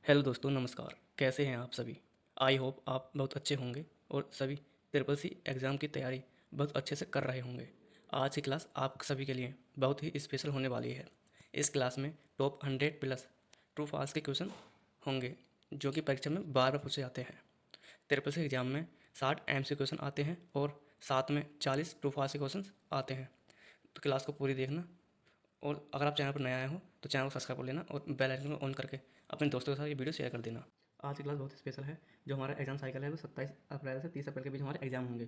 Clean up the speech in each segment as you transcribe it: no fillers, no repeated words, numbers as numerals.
Hello दोस्तों, नमस्कार। कैसे हैं आप सभी? आई होप आप बहुत अच्छे होंगे और सभी ट्रिपल सी एग्ज़ाम की तैयारी बहुत अच्छे से कर रहे होंगे। आज की क्लास आप सभी के लिए बहुत ही स्पेशल होने वाली है। इस क्लास में टॉप 100 प्लस ट्रू फॉल्स के क्वेश्चन होंगे जो कि परीक्षा में बार बार पूछे जाते हैं। ट्रिपल सी एग्ज़ाम में 60 एमसी क्वेश्चन आते हैं और साथ में 40 ट्रू फॉल्स के क्वेश्चन आते हैं। तो क्लास को पूरी देखना और अगर आप चैनल पर नया आए हो तो चैनल को सब्सक्राइब कर लेना और बेल आइकन को ऑन करके अपने दोस्तों के साथ ये वीडियो शेयर कर देना। आज की क्लास बहुत स्पेशल है। जो हमारा एग्जाम साइकिल है वो 27 अप्रैल से 30 अप्रैल के बीच हमारे एग्जाम होंगे।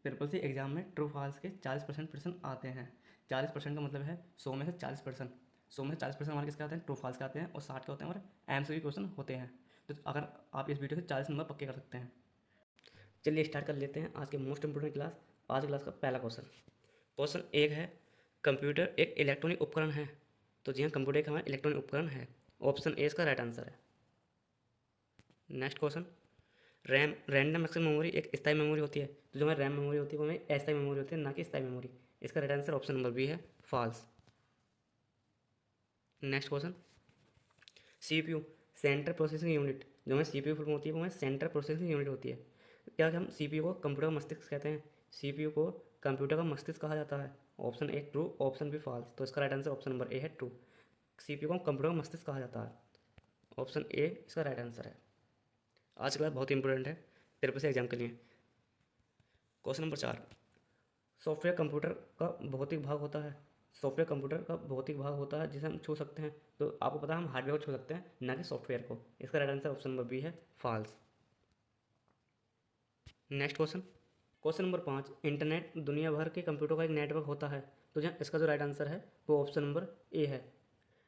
ट्रिपल सी एग्जाम में ट्रू फॉल्स के 40% प्रश्न आते हैं। 40% का मतलब है 100 में से 40%। 100 में से 40% हमारे किसके आते हैं? ट्रू फॉल्स के आते हैं और 60 के होते हैं हमारे एमसीक्यू क्वेश्चन होते हैं। तो अगर आप इस वीडियो से 40 नंबर पक्के कर सकते हैं। चलिए स्टार्ट कर लेते हैं आज के मोस्ट इंपोर्टेंट क्लास। आज की क्लास का पहला क्वेश्चन। क्वेश्चन एक है, कंप्यूटर एक इलेक्ट्रॉनिक उपकरण है। तो जी हाँ, कंप्यूटर एक हमारा इलेक्ट्रॉनिक उपकरण है। ऑप्शन ए इसका राइट आंसर है। Next question, RAM random access memory एक स्थायी मेमोरी होती है। तो जो हमारी रैम मेमोरी होती है वो हमें अस्थायी मेमोरी होती है, ना कि स्थायी मेमोरी। इसका right answer option number B है, false. Next question, CPU central processing unit. जो हमें सीपीयू फुल होती है वो हमें सेंट्रल प्रोसेसिंग यूनिट होती है। क्या हम सीपीयू को कंप्यूटर का मस्तिष्क कहते हैं? सीपीयू को कंप्यूटर का मस्तिष्क कहा जाता है। Option A true, option B false. तो इसका right answer option number A है, ट्रू। सीपीयू को कंप्यूटर का मस्तिष्क कहा जाता है। ऑप्शन ए इसका राइट आंसर है। आज की क्लास बहुत इंपॉर्टेंट है ट्रिपल सी एग्जाम के लिए। क्वेश्चन नंबर 4, सॉफ्टवेयर कंप्यूटर का भौतिक भाग होता है। सॉफ्टवेयर कंप्यूटर का भौतिक भाग होता है जिसे हम छू सकते हैं। तो आपको पता है हम हार्डवेयर को छू सकते हैं, ना कि सॉफ्टवेयर को। इसका right answer option number B है, false. Next question, question number 5, internet दुनिया भर के कंप्यूटर का एक नेटवर्क होता है। तो जहाँ इसका जो राइट आंसर है वो ऑप्शन नंबर ए है।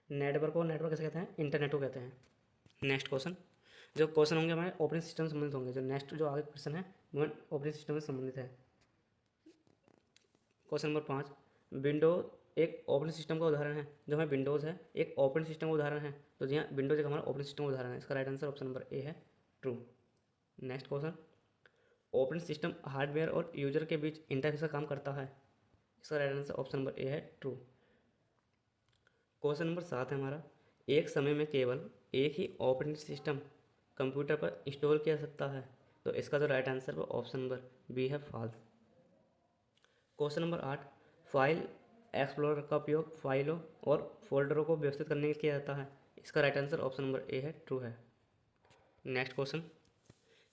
नेटवर्क को नेटवर्क कैसे कहते हैं? इंटरनेट को कहते हैं। नेक्स्ट क्वेश्चन, जो क्वेश्चन होंगे हमारे ऑपरेटिंग सिस्टम से संबंधित होंगे। जो नेक्स्ट जो आगे क्वेश्चन है वो ऑपरेटिंग सिस्टम से संबंधित है। क्वेश्चन नंबर 5, विंडो एक ऑपरेटिंग सिस्टम का उदाहरण है। जो हमें विंडोज़ है एक ऑपरेटिंग सिस्टम का उदाहरण है। तो जी हाँ, विंडोज़ एक हमारा ऑपरेटिंग सिस्टम का उदाहरण है। इसका right answer option number A है, true. Next question, operating system hardware और यूजर के बीच इंटरफेस का काम करता है। इसका right answer option number A है, ट्रू। क्वेश्चन नंबर 7 है हमारा, एक समय में केवल एक ही ऑपरेटिंग सिस्टम कंप्यूटर पर इंस्टॉल किया जा सकता है। तो इसका जो राइट आंसर वो ऑप्शन नंबर बी है, false. Question number 8, file explorer का उपयोग फाइलों और फोल्डरों को व्यवस्थित करने के लिए किया जाता है। इसका right answer option number A है, ट्रू है। नेक्स्ट क्वेश्चन,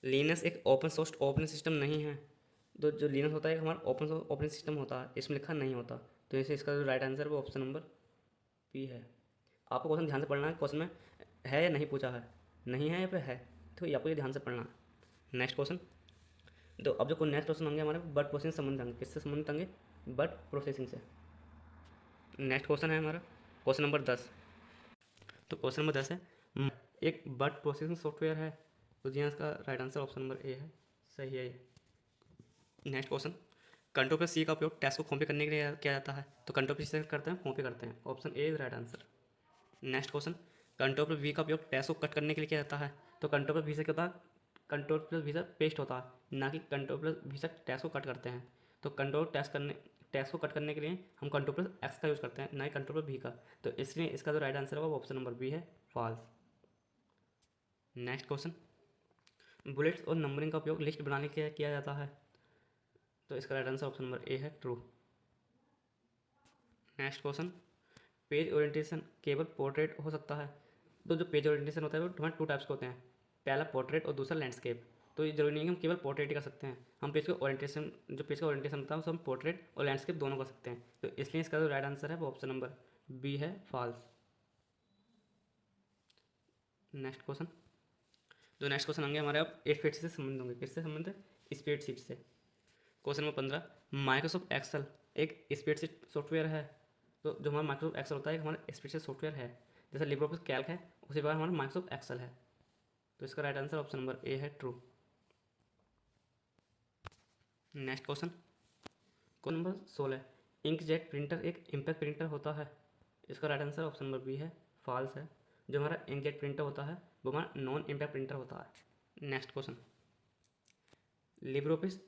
लिनक्स एक ओपन सोर्स ऑपरेटिंग सिस्टम नहीं है। तो जो लिनक्स होता है हमारा ओपन सोर्स ऑपरेटिंग सिस्टम होता है, इसमें लिखा नहीं होता। तो इसे इसका जो राइट आंसर वो ऑप्शन नंबर बी है। आपको क्वेश्चन ध्यान से पढ़ना है। क्वेश्चन में है या नहीं पूछा है, नहीं है या फिर है, तो ये आपको ये ध्यान से पढ़ना है। नेक्स्ट क्वेश्चन, तो अब जो कोई नेक्स्ट क्वेश्चन होंगे हमारे वर्ड प्रोसेसिंग से संबंधित होंगे। किससे संबंधित होंगे? वर्ड प्रोसेसिंग से। नेक्स्ट क्वेश्चन है हमारा क्वेश्चन नंबर 10। तो क्वेश्चन नंबर 10 है, एक वर्ड प्रोसेसिंग सॉफ्टवेयर है। तो जी हाँ, इसका right answer option number A है, सही है ये। नेक्स्ट क्वेश्चन, कंट्रोल प्लस सी का उपयोग टेक्स्ट को कॉपी करने के लिए किया जाता है। तो कंट्रोल प्लस सी करते हैं, कॉपी करते हैं। Option A is right answer. Next question, control plus V का उपयोग टेक्स्ट को कट करने के लिए किया जाता है। तो कंट्रोल प्लस वी से क्या होता है? कंट्रोल प्लस वी से पेस्ट होता है, ना कि कंट्रोल प्लस वी से टेक्स्ट को कट करते हैं। तो कंट्रोल टेक्स्ट को कट करने के लिए हम कंट्रोल प्लस एक्स का यूज़ करते हैं, ना कि कंट्रोल प्लस वी का। तो इसलिए इसका जो राइट आंसर होगा वो ऑप्शन नंबर बी है, फॉल्स। नेक्स्ट क्वेश्चन, बुलेट्स और नंबरिंग का उपयोग लिस्ट बनाने के लिए किया जाता है। तो इसका right answer option number A है, true. Next question, page orientation केवल पोर्ट्रेट हो सकता है। तो जो पेज ओरिएंटेशन होता है वो हमारे टू टाइप्स के होते हैं, पहला पोर्ट्रेट और दूसरा लैंडस्केप। तो ये जरूरी नहीं है कि हम केवल पोर्ट्रेट ही कर सकते हैं, हम पेज का ओरिएंटेशन, जो पेज का ओरिएंटेशन होता है उसे हम पोर्ट्रेट और लैंडस्केप दोनों कर सकते हैं। तो इसलिए इसका जो राइट आंसर है वो ऑप्शन नंबर बी है, फॉल्स। नेक्स्ट क्वेश्चन, जो नेक्स्ट क्वेश्चन होंगे हमारे अब स्प्रेडशीट से संबंधित होंगे। किससे संबंधित है? स्प्रेडशीट से। क्वेश्चन नंबर 15, माइक्रोसॉफ्ट एक्सेल एक स्प्रेडशीट सॉफ्टवेयर है। तो जो हमारा माइक्रोसॉफ्ट एक्सेल होता है हमारा स्प्रेडशीट सॉफ्टवेयर है। जैसे लिब्रे ऑफिस कैल्क है उसी प्रकार हमारा माइक्रोसॉफ्ट एक्सेल है। तो इसका right answer option number A है, true. Next question, question number 16, inkjet printer एक इम्पैक्ट प्रिंटर होता है। इसका right answer option number B है, फॉल्स है। जो हमारा इंकजेट प्रिंटर होता है वो हमारा नॉन इम्पैक्ट प्रिंटर होता है। Next question, Libre office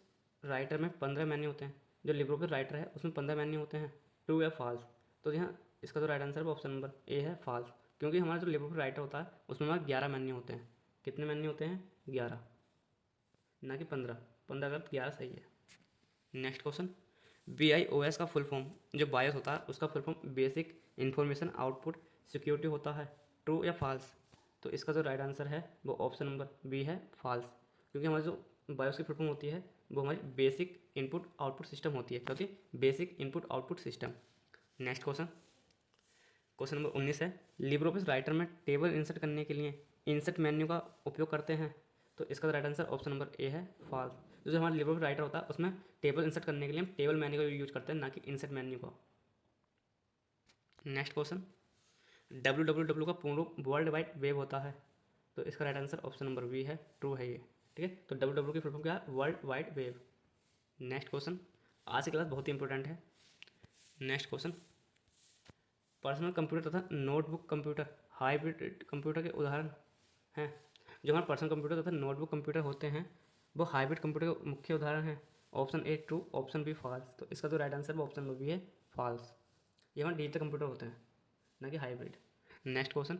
writer में 15 मेन्यू होते हैं। जो लिब्रे ऑफिस राइटर है उसमें 15 मेन्यू होते हैं, ट्रू या फॉल्स? तो यहाँ इसका जो राइट आंसर है वो ऑप्शन नंबर ए है, फॉल्स। क्योंकि हमारा जो लिबरे ऑफिस राइटर होता है उसमें हमारे 11 मेन्यू होते हैं। कितने मेन्यू होते हैं? 11, ना कि 15। 15 गलत, 11 सही है। नेक्स्ट क्वेश्चन, BIOS का फुल फॉर्म, जो बायोस होता है उसका full form basic information output security होता है। ट्रू या फॉल्स? तो इसका जो राइट आंसर है वो ऑप्शन नंबर बी है, फॉल्स। क्योंकि हमारी जो बायोस की फुल फॉर्म होती है वो हमारी बेसिक इनपुट आउटपुट सिस्टम होती है। क्या होती है? Basic input output system. Next question, question number 19 है, लिब्रे ऑफिस राइटर में टेबल इंसर्ट करने के लिए इंसर्ट मेन्यू का उपयोग करते हैं। तो इसका right answer option number A है, फॉल्स। जो हमारा लिब्रे ऑफिस राइटर होता है उसमें टेबल इंसर्ट करने के लिए हम टेबल मेन्यू का यूज करते हैं, ना कि इंसर्ट मेन्यू का। नेक्स्ट क्वेश्चन, www का पूर्ण रूप वर्ल्ड वाइड वेब होता है। तो इसका right answer option number B है, ट्रू है ये। ठीक है, तो www की फुल फॉर्म क्या है? World wide web. Next question, आज की क्लास बहुत ही इंपॉर्टेंट है। नेक्स्ट क्वेश्चन, पर्सनल कंप्यूटर तथा नोटबुक कंप्यूटर हाइब्रिड कंप्यूटर के उदाहरण हैं। जो हमारे पर्सनल कंप्यूटर तथा नोटबुक कंप्यूटर होते हैं वो हाइब्रिड कंप्यूटर के मुख्य उदाहरण हैं। Option A true, option B false. तो इसका जो राइट आंसर है ऑप्शन नंबर बी है, फॉल्स। ये हमारे डिजिटल कंप्यूटर होते हैं, ना कि हाइब्रिड। नेक्स्ट क्वेश्चन,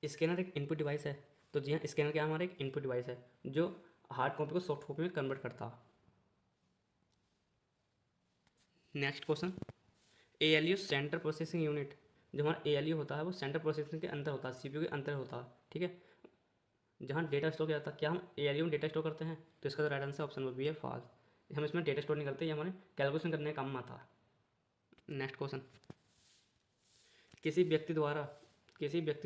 स्कैनर एक इनपुट डिवाइस है। तो जी हाँ, स्कैनर क्या हमारा एक इनपुट डिवाइस है जो हार्ड कॉपी को सॉफ्ट कॉपी में कन्वर्ट करता है। Next question, ALU central processing unit, जो हमारा ALU होता है वो सेंट्रल प्रोसेसिंग के अंदर होता है, CPU के अंदर होता है। ठीक है, जहाँ डेटा स्टोर किया जाता है। क्या हम ALU में डेटा स्टोर करते हैं? तो इसका right answer option number B है, फॉल्स। हम इसमें डेटा स्टोर नहीं करते, ये हमारे कैलकुलेशन करने का काम में आता है। नेक्स्ट क्वेश्चन, किसी व्यक्ति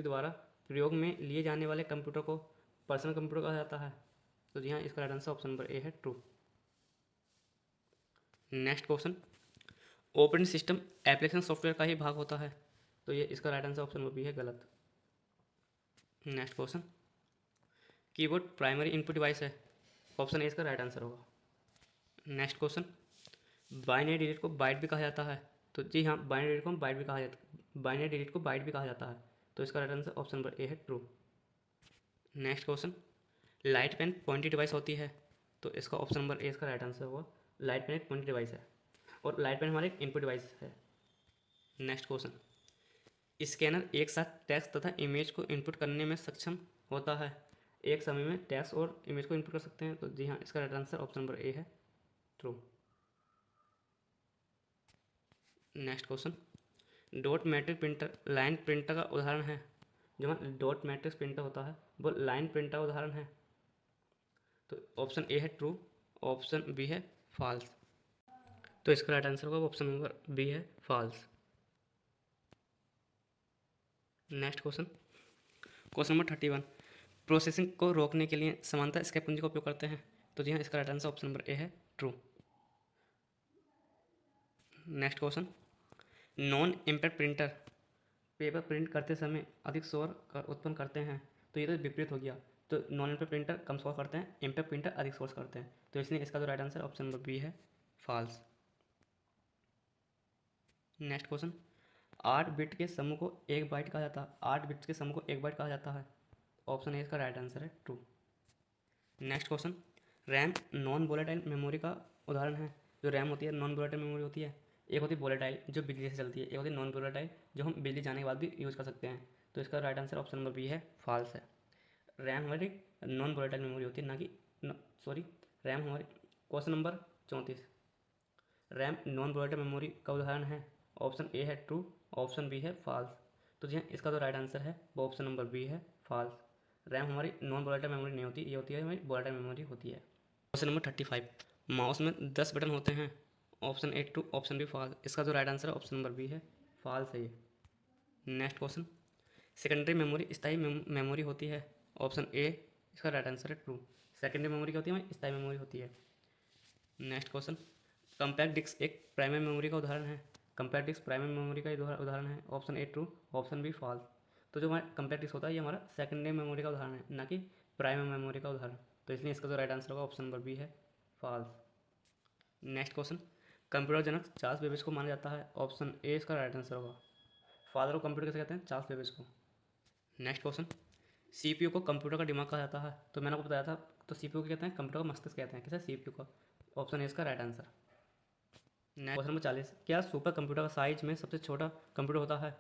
द्वारा प्रयोग में लिए जाने वाले कंप्यूटर को पर्सनल कंप्यूटर कहा जाता है। तो जी हाँ, इसका right answer option number A है, true. Next question, operating system application software का ही भाग होता है। तो ये इसका right answer option number B है, गलत। Next question, keyboard primary input device है। ऑप्शन ए इसका राइट आंसर होगा। नेक्स्ट क्वेश्चन, बाइनरी डिजिट को बाइट भी कहा जाता है। तो जी हाँ, बाइनरी डिजिट को हम बाइट भी कहा जाता है, बाइनरी डिजिट को बाइट भी कहा जाता है। तो इसका right answer option number A है, true. Next question, light pen pointing device होती है। तो इसका ऑप्शन नंबर ए इसका राइट आंसर होगा। लाइट पेन एक पॉइंटी डिवाइस है और लाइट पेन हमारे एक इनपुट डिवाइस है। नेक्स्ट क्वेश्चन, स्कैनर एक साथ टेक्स्ट तथा इमेज को इनपुट करने में सक्षम होता है। एक समय में टेक्स्ट और इमेज को इनपुट कर सकते हैं। तो जी हाँ, इसका right answer option number A है, true. Next question, dot matrix printer line printer का उदाहरण है। जो हमारा डॉट मैट्रिक्स प्रिंटर होता है वो लाइन प्रिंटर का उदाहरण है। तो ऑप्शन ए है, ट्रू। ऑप्शन बी है, फॉल्स। तो इसका राइट आंसर होगा ऑप्शन नंबर बी है, false. Next question, question number 31, processing को रोकने के लिए समानता स्केप कुंजी का उपयोग करते हैं। तो जी हाँ, इसका right answer option number A है, true. Next question, non impact printer paper print करते समय अधिक शोर उत्पन्न करते हैं। तो ये तो विपरीत हो गया। तो नॉन इम्पैक्ट प्रिंटर कम शोर करते हैं, इम्पैक्ट प्रिंटर अधिक शोर करते हैं। तो इसलिए इसका जो right answer option number B है, फॉल्स। नेक्स्ट क्वेश्चन, 8 बिट के समूह को एक बाइट कहा जाता है। 8 बिट्स के समूह को एक बाइट कहा जाता है। ऑप्शन ए इसका राइट आंसर है, true. Next question, RAM non volatile memory का उदाहरण है। जो रैम होती है नॉन वोलेटाइल मेमोरी होती है। एक होती है वोलेटाइल जो बिजली से चलती है, एक होती है नॉन वोलेटाइल जो हम बिजली जाने के बाद भी यूज़ कर सकते हैं। तो इसका right answer option number B है, फॉल्स है। रैम हमारी नॉन वोलेटाइल मेमोरी होती है, ना कि सॉरी, रैम हमारी। Question number 34, RAM non volatile memory का उदाहरण है। ऑप्शन ए है, ट्रू। ऑप्शन बी है, फॉल्स। तो जी हाँ, इसका जो राइट आंसर है वो ऑप्शन नंबर बी है, फॉल्स। रैम हमारी नॉन वोलेटाइल मेमोरी नहीं होती, ये होती है हमारी वोलेटाइल मेमोरी होती है। क्वेश्चन नंबर 35, माउस में 10 बटन होते हैं। Option A true, option B false. इसका जो राइट आंसर है ऑप्शन नंबर बी है, फॉल्स है ये। नेक्स्ट क्वेश्चन, सेकेंडरी मेमोरी स्थायी मेमोरी होती है। ऑप्शन ए इसका राइट आंसर है, ट्रू। सेकेंडरी मेमोरी क्या होती है हमारी? स्थायी मेमोरी होती है। नेक्स्ट क्वेश्चन, कंपैक्ट डिस्क एक प्राइमरी मेमोरी का उदाहरण है। कंपैक्ट डिस्क प्राइमरी मेमोरी का उदाहरण है। Option A true, option B false. तो जो हमारा कंपैक्ट डिस्क होता है ये हमारा सेकेंडरी मेमोरी का उदाहरण है, ना कि प्राइमरी मेमोरी का उदाहरण। तो इसलिए इसका जो राइट आंसर होगा ऑप्शन नंबर बी है, फॉल्स। नेक्स्ट क्वेश्चन, कंप्यूटर जनक चार्ल्स बेबेज को माना जाता है। ऑप्शन ए इसका राइट आंसर होगा। फादर ऑफ कंप्यूटर कैसे कहते हैं? चार्ल्स बेबेज को। नेक्स्ट क्वेश्चन, CPU को कंप्यूटर का दिमाग कहा जाता है। तो मैंने आपको बताया था, तो CPU को कहते हैं कंप्यूटर का मस्तिष्क कहते हैं। कैसे? CPU का। ऑप्शन ए इसका right answer. Next question number 40, क्या सुपर कंप्यूटर का साइज में सबसे छोटा कंप्यूटर होता है?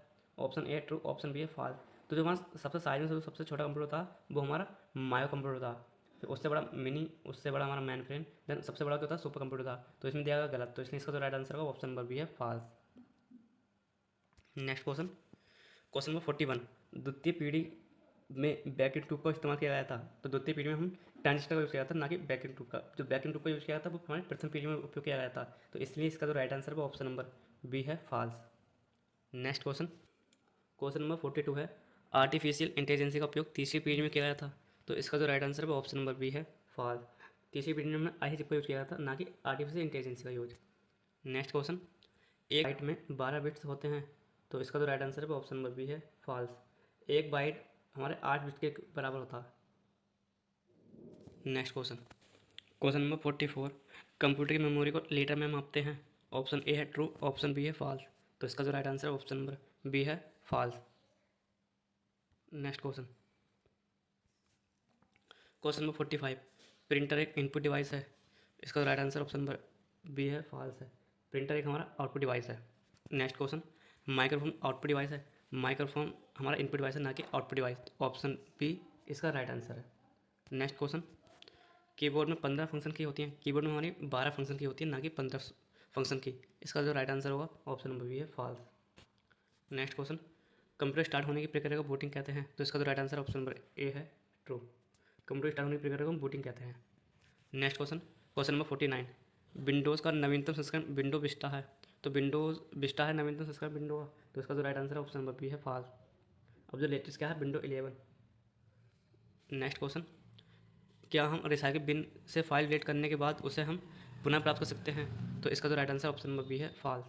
Option A true, option B है फॉल्स। तो जो हमारा सबसे साइज में जो सबसे छोटा कंप्यूटर था वो हमारा माइक्रो कंप्यूटर था, फिर उससे बड़ा मिनी, उससे बड़ा हमारा मेन फ्रेम, देन सबसे बड़ा क्या था सुपर कंप्यूटर था। तो इसमें दिया गया गलत, तो इसलिए इसका जो राइट आंसर होगा ऑप्शन नंबर बी है false. Next question, question number 41, द्वितीय पीढ़ी में बैकिंग ट्यूब का इस्तेमाल किया गया था। तो द्वितीय पीढ़ी में हम ट्रांजिस्टर का यूज़ किया था, ना कि बैकिंग ट्यूब का। जो बैकिंग ट्यूब का यूज़ किया था वो हमारे प्रथम पीढ़ी में उपयोग किया गया था, तो इसलिए इसका जो राइट आंसर है वो ऑप्शन नंबर बी है false. Next question, question number 42 है, आर्टिफिशियल इंटेलिजेंस का उपयोग तीसरी पीढ़ी में किया गया था। तो इसका जो राइट आंसर है वो ऑप्शन नंबर बी है फॉल्स। तीसरी पीढ़ी में हमने आई चिप का यूज़ किया था, ना कि आर्टिफिशियल इंटेलिजेंस का यूज। नेक्स्ट क्वेश्चन, एक बाइट में 12 बिट्स होते हैं। तो इसका जो राइट आंसर है वो ऑप्शन नंबर बी है फॉल्स। एक बाइट हमारे 8 बिट के बराबर होता है। Next question, question number 44, computer की मेमोरी को लीटर में मापते हैं। ऑप्शन ए है ट्रू, ऑप्शन बी है फॉल्स। तो इसका जो राइट आंसर है ऑप्शन नंबर बी है false. Next question, question number 45, printer एक इनपुट डिवाइस है। इसका right answer option number B है फॉल्स है। प्रिंटर एक हमारा आउटपुट डिवाइस है। Next question, microphone output device है। माइक्रोफोन हमारा इनपुट डिवाइस है, ना कि आउटपुट डिवाइस। ऑप्शन बी इसका राइट आंसर है। नेक्स्ट क्वेश्चन, कीबोर्ड में 15 फंक्शन की होती हैं। कीबोर्ड में हमारी 12 फंक्शन की होती है, ना कि 15 फंक्शन की। इसका जो राइट आंसर होगा ऑप्शन नंबर बी है false. Next question, computer start होने की प्रक्रिया को बूटिंग कहते हैं। तो इसका जो right answer option number A है ट्रू। कंप्यूटर स्टार्ट होने की प्रक्रिया को हम बूटिंग कहते हैं। Next question, question number 49, Windows का नवीनतम संस्करण विंडो विस्टा है। तो विंडोज़ विस्टा है नवीनतम संस्करण विंडो का। तो इसका जो राइट आंसर है ऑप्शन नंबर बी है फॉल्स। अब जो लेटेस्ट क्या है, विंडो 11। नेक्स्ट क्वेश्चन, क्या हम रिसाइकिल बिन से फाइल डिलीट करने के बाद उसे हम पुनः प्राप्त कर सकते हैं। तो इसका जो right answer option number B है फॉल्स।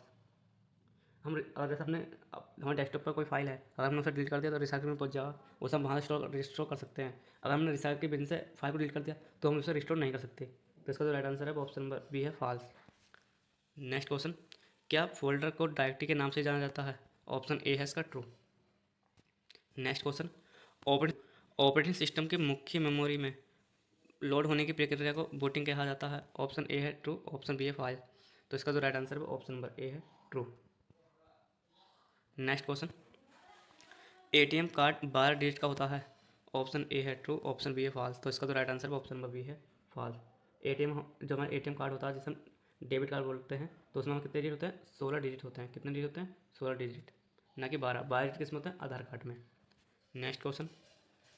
हम अगर जैसे हमने हमारे डेस्कटॉप पर कोई फाइल है, अगर हमने उसे डिलीट कर दिया तो रिसाइकिल में पहुंच जाएगा, उसे हम वहाँ से रिस्टोर कर सकते हैं। अगर हमने रिसाइकिल बिन से फाइल को डिलीट कर दिया तो हम उसे रिस्टोर नहीं कर सकते। तो इसका जो राइट आंसर है वो ऑप्शन नंबर बी है फॉल्स। नेक्स्ट क्वेश्चन, क्या फोल्डर को डायरेक्टरी के नाम से जाना जाता है। ऑप्शन ए है इसका true. Next question, operating system के मुख्य मेमोरी में लोड होने की प्रक्रिया को बूटिंग कहा जाता है। ऑप्शन ए है ट्रू, ऑप्शन बी है फॉल्स। तो इसका जो राइट आंसर है ऑप्शन नंबर ए है true. Next question, ATM card 12 digit का होता है। ऑप्शन ए है ट्रू, ऑप्शन बी है फॉल्स। तो इसका जो राइट आंसर है ऑप्शन नंबर बी है फॉल्स। एटीएम जो हमारा एटीएम कार्ड होता है जिसे हम डेबिट कार्ड बोलते हैं, तो उसमें कितने डिजिट होते हैं, 16 डिजिट होते हैं। कितने डिजिट होते हैं, 16 डिजिट, ना कि 12। 12 डिजिट किसमें होते हैं, आधार कार्ड में। नेक्स्ट क्वेश्चन,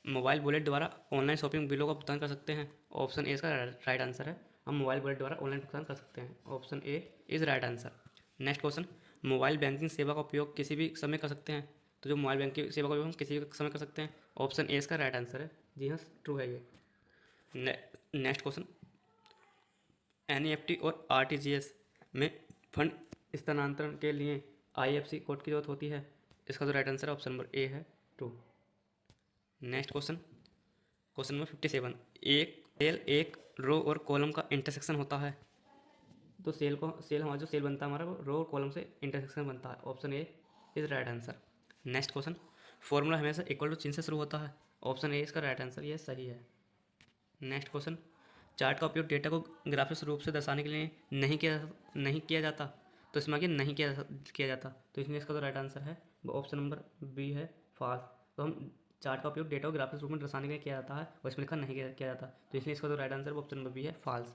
मोबाइल वॉलेट द्वारा ऑनलाइन शॉपिंग बिलों का भुगतान कर सकते हैं। ऑप्शन ए इसका राइट आंसर है। हम मोबाइल वॉलेट द्वारा ऑनलाइन भुगतान कर सकते हैं। Option A is right answer. Next question, mobile banking सेवा का उपयोग किसी भी समय कर सकते हैं। तो जो मोबाइल बैंकिंग सेवा का उपयोग हम किसी भी समय कर सकते हैं। ऑप्शन ए इसका राइट आंसर है। जी हाँ, ट्रू है ये। नेक्स्ट क्वेश्चन, एनईएफटी और आरटीजीएस में फंड स्थानांतरण के लिए आईएफएससी कोड की जरूरत होती है। इसका जो राइट आंसर है ऑप्शन नंबर ए है true. Next question, question number 57, एक सेल एक रो और कॉलम का इंटरसेक्शन होता है। तो सेल हमारा जो सेल बनता है हमारा वो रो और कॉलम से इंटरसेक्शन बनता है। Option A is right answer. Next question, formula हमेशा इक्वल टू चिन्ह से शुरू होता है। ऑप्शन ए इसका राइट आंसर, ये सही है। नेक्स्ट क्वेश्चन, चार्ट का उपयोग डेटा को ग्राफिक्स रूप से दर्शाने के लिए नहीं किया जाता। तो इसमें आगे नहीं किया जाता, तो इसलिए इसका जो राइट आंसर है वो ऑप्शन नंबर बी है फॉल्स। तो हम चार्ट का उपयोग डेटा को ग्राफिक्स रूप में दर्शाने के लिए किया जाता है और इसमें लिखा नहीं किया जाता, तो इसलिए इसका जो राइट आंसर वो ऑप्शन नंबर बी है फॉल्स।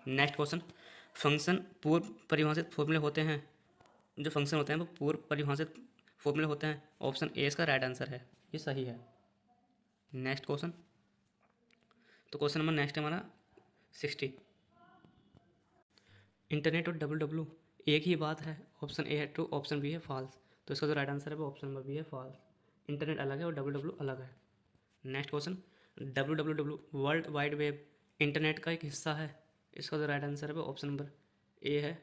नेक्स्ट क्वेश्चन, फंक्शन पूर्व परिभाषित फॉर्मूले होते हैं। जो फंक्शन होते हैं वो पूर्व परिभाषित फॉर्मूले होते हैं। ऑप्शन ए इसका राइट आंसर है, ये सही है। नेक्स्ट क्वेश्चन, तो क्वेश्चन नंबर नेक्स्ट है हमारा 60, इंटरनेट और डब्ल्यू एक ही बात है। ऑप्शन ए है ट्रू, ऑप्शन बी है फॉल्स। तो इसका जो राइट आंसर है वो ऑप्शन नंबर बी है फॉल्स। इंटरनेट अलग है और डब्ल्यू अलग है। Next question, W world wide web internet का एक हिस्सा है। इसका जो राइट आंसर है वो ऑप्शन नंबर ए है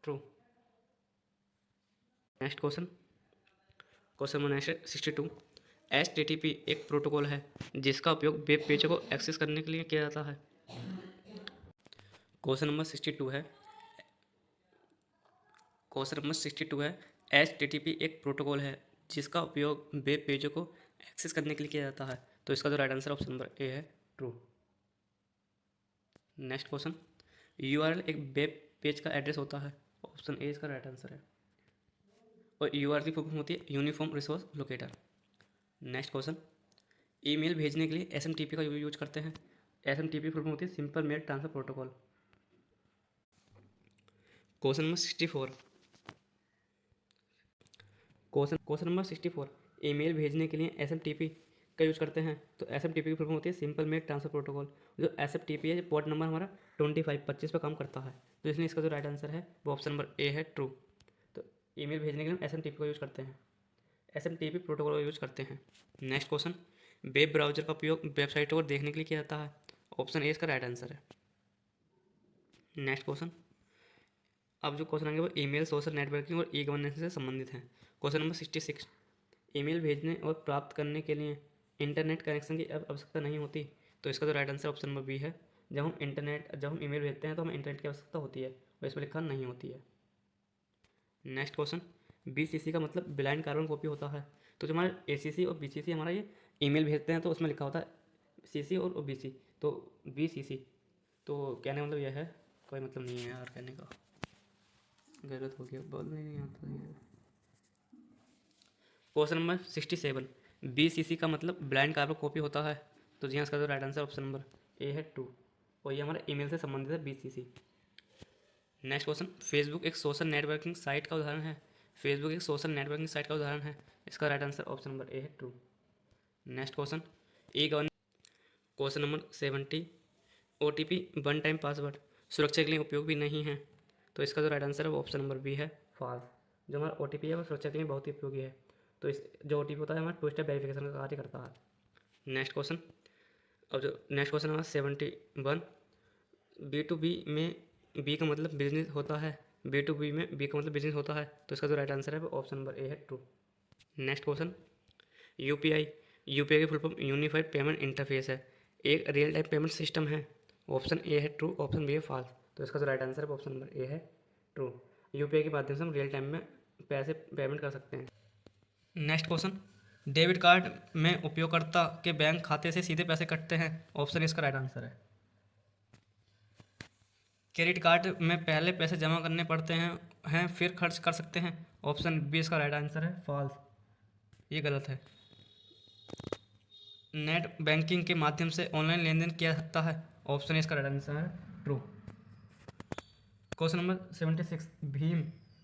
true. Next question, question number next 62, HTTP एक प्रोटोकॉल है जिसका उपयोग वेब पेज को एक्सेस करने के लिए किया जाता है। क्वेश्चन नंबर 62 है, HTTP एक प्रोटोकॉल है जिसका उपयोग वेब पेजों को एक्सेस करने के लिए किया जाता है। तो इसका जो right answer option number A है ट्रू। नेक्स्ट क्वेश्चन, URL एक वेब पेज का एड्रेस होता है। ऑप्शन ए इसका राइट आंसर है। और यूआरसी फुल फॉर्म होती है uniform resource locator. Next question, email भेजने के लिए एसएमटीपी का यूज करते हैं। एसएमटीपी फुल फॉर्म होती है simple mail transfer protocol. Question number 64, question number 64, email भेजने के लिए एसएमटीपी का यूज करते हैं। तो एसएमटीपी की फुल फॉर्म होती है सिंपल मेल ट्रांसफर प्रोटोकॉल। जो एसएमटीपी है पोर्ट नंबर हमारा 25 पर काम करता है, तो इसलिए इसका जो राइट आंसर है वो ऑप्शन नंबर ए है, ट्रू। तो ईमेल भेजने के लिए एसएमटीपी का यूज करते हैं, एसएमटीपी प्रोटोकॉल का यूज करते हैं। नेक्स्ट क्वेश्चन, वेब ब्राउजर का उपयोग वेबसाइटों को देखने के लिए किया जाता है। ऑप्शन ए इसका राइट आंसर है। नेक्स्ट क्वेश्चन, अब जो क्वेश्चन आएंगे वो ईमेल, सोशल नेटवर्किंग और ई गवर्नेंस से संबंधित हैं। क्वेश्चन नंबर 66, ईमेल भेजने और प्राप्त करने के लिए इंटरनेट कनेक्शन की आवश्यकता नहीं होती। तो इसका जो right answer option number B है। जब हम ईमेल भेजते हैं तो हमें इंटरनेट की आवश्यकता होती है और इसमें लिखा नहीं होती है। नेक्स्ट क्वेश्चन, बीसीसी का मतलब ब्लाइंड कार्बन कॉपी होता है। तो जो हमारा एसीसी और बीसीसी हमारा ये ईमेल भेजते हैं तो उसमें लिखा होता है सीसी और बीसी, तो बीसीसी। तो कहने का मतलब यह है, कोई मतलब नहीं है यार कहने का, गलत हो गया, बोलने नहीं आता है। क्वेश्चन नंबर 67, बीसीसी का मतलब ब्लाइंड कार्बन कॉपी होता है। तो जी हाँ, इसका जो right answer option number A है, 2, और ये हमारा ईमेल से संबंधित है बीसीसी। नेक्स्ट क्वेश्चन, फेसबुक एक सोशल नेटवर्किंग साइट का उदाहरण है। फेसबुक एक सोशल नेटवर्किंग साइट का उदाहरण है, इसका right answer option number A है, true. Next question, e govern question number 70, OTP one time password सुरक्षा के लिए उपयोगी नहीं है। तो इसका जो राइट आंसर है वो ऑप्शन नंबर बी है, फॉल्स। जो हमारा ओटीपी है वो सुरक्षा के लिए बहुत ही उपयोगी है। तो इस जो ओटीपी होता है हमारा टू स्टेप वेरिफिकेशन का कार्य करता है। नेक्स्ट क्वेश्चन, अब जो नेक्स्ट क्वेश्चन हमारा 71, B2B में बी का मतलब बिजनेस होता है। B2B में बी का मतलब बिजनेस होता है, तो इसका जो राइट आंसर है वो ऑप्शन नंबर ए है, ट्रू। नेक्स्ट क्वेश्चन, यूपीआई की full form unified payment interface है, एक रियल टाइम पेमेंट सिस्टम है। ऑप्शन ए है ट्रू, ऑप्शन बी है फॉल्स। तो इसका जो राइट आंसर है ऑप्शन नंबर ए है, ट्रू। यूपीआई के माध्यम से हम रियल टाइम में पैसे पेमेंट कर सकते हैं। नेक्स्ट क्वेश्चन, डेबिट कार्ड में उपयोगकर्ता के बैंक खाते से सीधे पैसे कटते हैं। ऑप्शन इसका राइट आंसर है। क्रेडिट कार्ड में पहले पैसे जमा करने पड़ते हैं फिर खर्च कर सकते हैं। ऑप्शन बी इसका राइट आंसर है, फॉल्स, ये गलत है। नेट बैंकिंग के माध्यम से ऑनलाइन लेन देन किया सकता है। ऑप्शन इसका राइट आंसर है, true. Question number 76,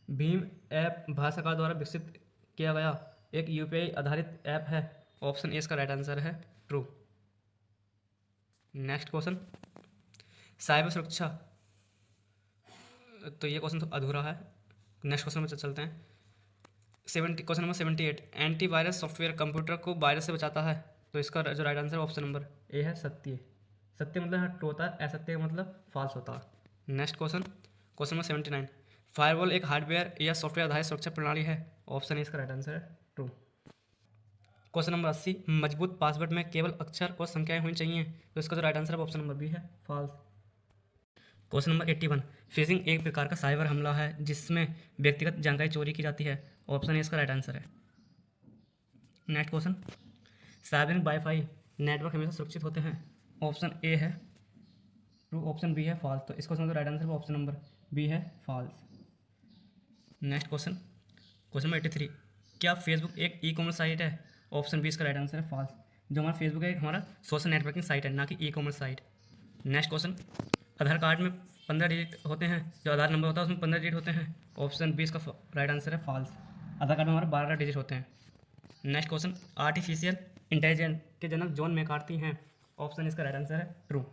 Bhim app Bharat सरकार द्वारा विकसित किया गया एक यूपीआई आधारित ऐप है। ऑप्शन ए इसका राइट आंसर है, ट्रू। नेक्स्ट क्वेश्चन, साइबर सुरक्षा, तो ये क्वेश्चन तो अधूरा है। नेक्स्ट क्वेश्चन में चलते हैं। Question number 78, antivirus software computer को वायरस से बचाता है। तो इसका जो right answer option number A है, सत्य। सत्य मतलब ट्रू होता है, असत्य का मतलब फॉल्स होता है। नेक्स्ट क्वेश्चन नंबर 79, फायरवॉल एक हार्डवेयर या सॉफ्टवेयर आधारित सुरक्षा प्रणाली है। ऑप्शन ए इसका राइट आंसर है, ट्रू। क्वेश्चन नंबर 80, मजबूत पासवर्ड में केवल अक्षर और संख्याएं होनी चाहिए। तो इसका जो राइट आंसर है ऑप्शन नंबर बी है, फॉल्स। क्वेश्चन नंबर 81, फिशिंग एक प्रकार का साइबर हमला है जिसमें व्यक्तिगत जानकारी चोरी की जाती है। ऑप्शन ए इसका राइट आंसर है। नेक्स्ट क्वेश्चन, सार्वजनिक वाईफाई नेटवर्क हमेशा सुरक्षित होते हैं। ऑप्शन ए है ट्रू, ऑप्शन बी है फॉल्स। तो इस क्वेश्चन का right answer option number B है, फॉल्स। नेक्स्ट क्वेश्चन नंबर 83, क्या फेसबुक एक ई कॉमर्स साइट है। ऑप्शन बी इसका राइट आंसर है, फॉल्स। जो हमारा फेसबुक है हमारा सोशल नेटवर्किंग साइट है, ना कि e commerce site. Next question, Aadhaar card में 15 डिजिट होते हैं, जो आधार नंबर होता है उसमें 15 डिजिट होते हैं। ऑप्शन बी इसका राइट आंसर है, फॉल्स। आधार कार्ड में हमारे 12 डिजिट होते हैं। नेक्स्ट क्वेश्चन, आर्टिफिशियल इंटेलिजेंस के जनक जॉन मैकार्थी हैं। ऑप्शन इसका राइट आंसर है, ट्रू।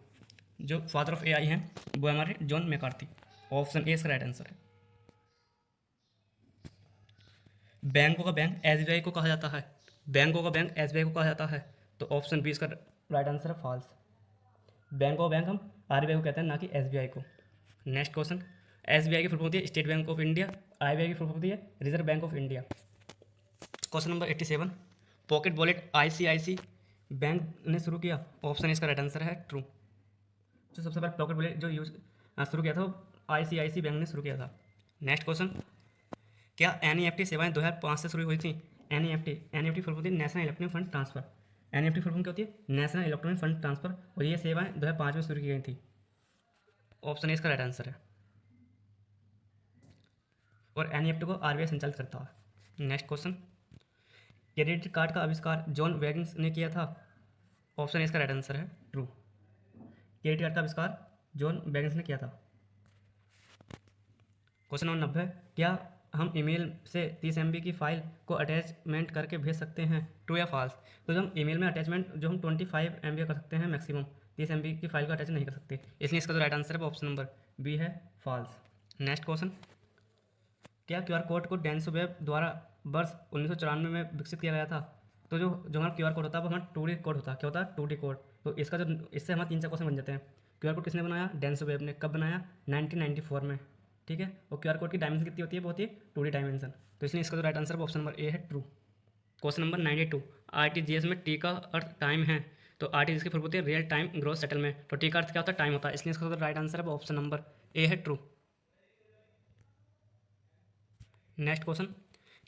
जो फादर ऑफ एआई हैं वो हमारे जॉन मैकार्थी। ऑप्शन ए इसका राइट आंसर है। बैंकों का बैंक एसबीआई को कहा जाता है। बैंकों का बैंक एसबीआई को कहा जाता है। तो ऑप्शन बी इसका राइट आंसर है, फॉल्स। बैंक ऑफ बैंक हम आरबीआई को कहते हैं, ना कि एसबीआई को। नेक्स्ट क्वेश्चन, एसबीआई की फुल फॉर्म होती है State Bank of India, RBI की फुल फॉर्म होती है Reserve Bank of India. Question number 87, pocket wallet ICICI bank ने शुरू किया। ऑप्शन इसका राइट आंसर है, ट्रू। जो सबसे पहले पॉकेट वॉलेट जो यूज शुरू किया था वो आईसीआईसी बैंक ने शुरू किया था। नेक्स्ट क्वेश्चन, क्या एनईएफटी सेवाएं 2005 से शुरू हुई थी। एनईएफटी फुल फॉर्म होती है national electronic fund transfer. NEFT full form क्या होती है, नेशनल इलेक्ट्रॉनिक फंड ट्रांसफर, और ये सेवाएं 2005 में शुरू की गई थी। ऑप्शन इसका राइट आंसर है। और एनईएफटी को आरबीआई संचालित करता है। नेक्स्ट क्वेश्चन, क्रेडिट कार्ड का आविष्कार जॉन वैगिंग्स ने किया था। ऑप्शन ए इसका राइट आंसर है ट्रू। क्रेडिट कार्ड का आविष्कार जॉन वैगिंग्स ने किया था। क्वेश्चन नंबर 90, क्या हम ईमेल से 30 MB की फाइल को अटैचमेंट करके भेज सकते हैं, ट्रू या फॉल्स। तो जो हम ईमेल में अटैचमेंट जो हम 25 MB कर सकते हैं मैक्सिमम, 30 MB की फाइल को अटैच नहीं कर सकते, इसलिए इसका जो राइट आंसर है वो ऑप्शन नंबर बी है, फॉल्स। नेक्स्ट क्वेश्चन, क्या QR कोड को डेंसो वेब द्वारा वर्ष 1994 में विकसित किया गया था। तो जो जो हमारा QR कोड होता है वो हमारा 2D कोड होता है। क्या होता है 2D कोड। तो इसका जो इससे हमारे 3-4 क्वेश्चन बन जाते हैं। QR कोड किसने बनाया, डेंसो वेब ने। कब बनाया, 1994 में, ठीक है। और QR कोड की डायमेंशन कितनी होती है, बहुत ही 2D डायमेंशन। तो इसलिए इसका जो right answer option number A है, ट्रू। क्वेश्चन नंबर 92, RTGS में टी का अर्थ टाइम है। तो RTGS की फुल होती है रियल टाइम ग्रोथ सेटलमेंट। तो टी का अर्थ क्या होता है, टाइम होता है, इसलिए इसका जो राइट आंसर है वो ऑप्शन नंबर ए है, ट्रू। नेक्स्ट क्वेश्चन,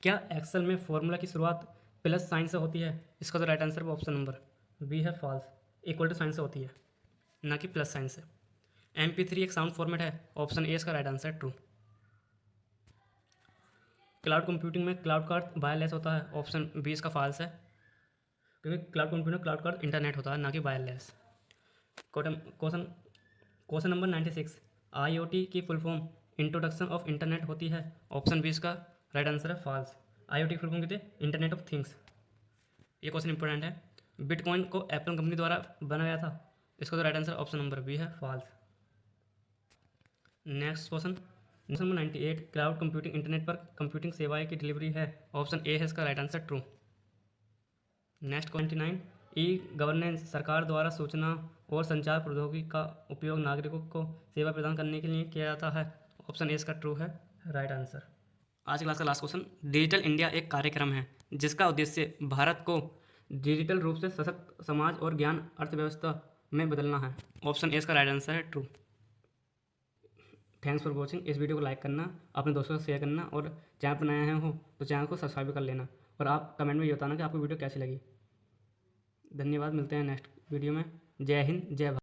क्या एक्सेल में फॉर्मूला की शुरुआत प्लस साइन से होती है। इसका जो राइट आंसर है वो ऑप्शन नंबर बी है, फॉल्स। इक्वल टू साइन से होती है, ना कि प्लस साइन से। MP3 एक साउंड फॉर्मेट है, ऑप्शन ए इसका राइट आंसर है, ट्रू। क्लाउड कंप्यूटिंग में क्लाउड का अर्थ वायरलेस होता है, ऑप्शन बी इसका फॉल्स है, क्योंकि क्लाउड कंप्यूटिंग में क्लाउड का अर्थ इंटरनेट होता है, ना कि wireless. Question question number 96, IoT की full form introduction of internet होती है, ऑप्शन बी इसका राइट आंसर है, फॉल्स। IoT की फुल फॉर्म कहते हैं इंटरनेट ऑफ थिंग्स। ये क्वेश्चन इंपॉर्टेंट है। बिटकॉइन को एप्पल कंपनी द्वारा बनाया था, इसका तो right answer option number B है, false. Next question number 98, cloud computing internet पर कंप्यूटिंग सेवाएं की डिलीवरी है, ऑप्शन ए है इसका right answer, true. Next 29, e-governance सरकार द्वारा सूचना और संचार प्रौद्योगिकी का उपयोग नागरिकों को सेवा प्रदान करने के लिए किया जाता है, ऑप्शन ए इसका ट्रू है, राइट आंसर। आज क्लास का लास्ट क्वेश्चन, डिजिटल इंडिया एक कार्यक्रम है जिसका उद्देश्य भारत को डिजिटल रूप से सशक्त समाज और ज्ञान अर्थव्यवस्था में बदलना है, ऑप्शन ए इसका राइट आंसर है, ट्रू। Thanks for watching. इस वीडियो को लाइक करना, अपने दोस्तों से शेयर करना, और चैनल पर नए हो तो चैनल को सब्सक्राइब कर लेना, और आप कमेंट में ये बताना कि आपको वीडियो कैसी लगी। धन्यवाद, मिलते हैं नेक्स्ट वीडियो में। जय हिंद, जय भारत।